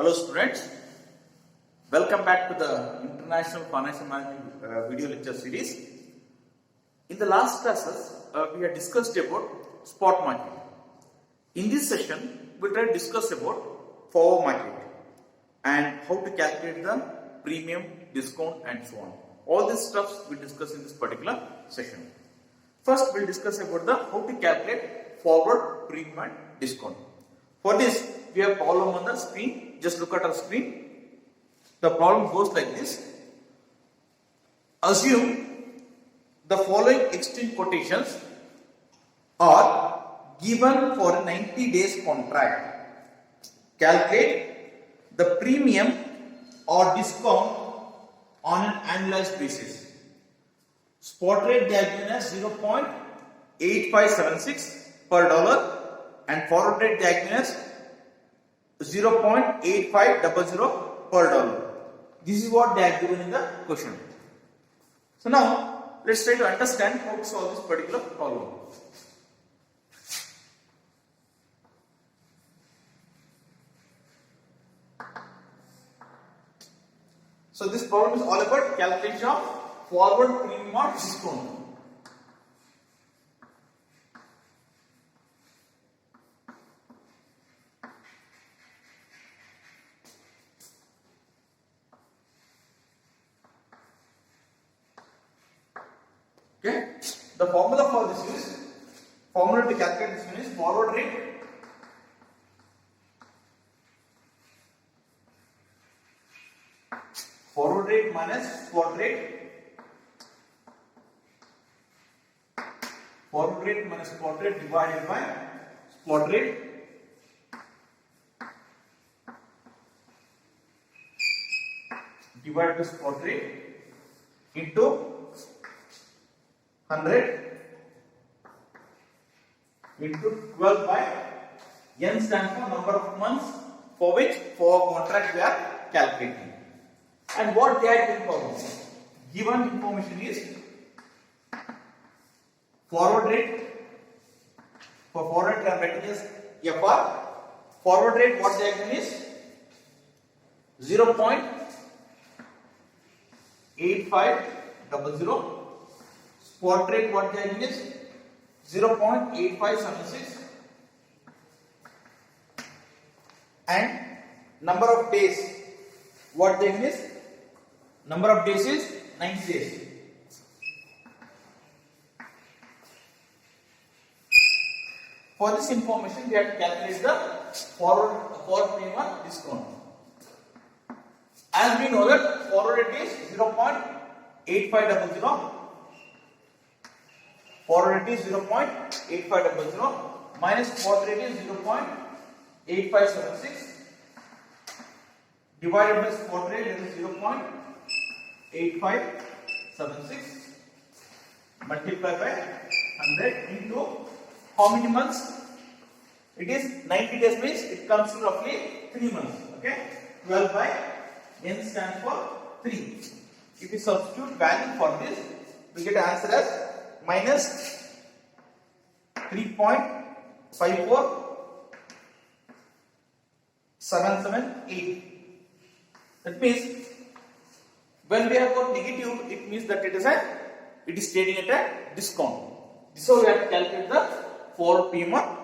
Hello students, welcome back to the International Financial Management video lecture series. In the last classes, we had discussed about spot market. In this session, we will try to discuss about forward market and how to calculate the premium, discount and so on. All these stuffs we will discuss in this particular session. First, we will discuss about the how to calculate forward, premium and discount. For this, we have problem on the screen. Just look at our screen. The problem goes like this. Assume the following exchange quotations are given for a 90 days contract. Calculate the premium or discount on an annualized basis. Spot rate they are given as 0.8576 per dollar and forward rate they are given as 0.8500 per dollar. This is what they are given in the question. So now let's try to understand how to solve this particular problem. So this problem is all about calculation of forward, premium or discount. Okay, the formula for this is, formula to calculate this one is forward rate minus spot rate, forward rate minus spot rate divided by spot rate divided by spot rate into 100 into 12 by n stands for number of months for which for contract we are calculating. And what they are given information is forward rate. For forward rate, they are writing as FR. Forward rate, what they are given is 0.8500. Spot rate, what they are given is 0.8576. And number of days, what they are given is, number of days is 90 days. For this information, we have to calculate the forward premium or discount. As we know that forward rate is 0.8500. Forward rate is 0.8500 minus spot rate is 0.8576 divided by spot rate is 0.8576 multiplied by 100 into how many months? It is 90 days means it comes to roughly 3 months. Okay, 12 by n stands for 3. If we substitute value for this, we get answer as minus 3.54778. That means when we have got negative, it means that it is trading at a discount. So we have to calculate the forward premium or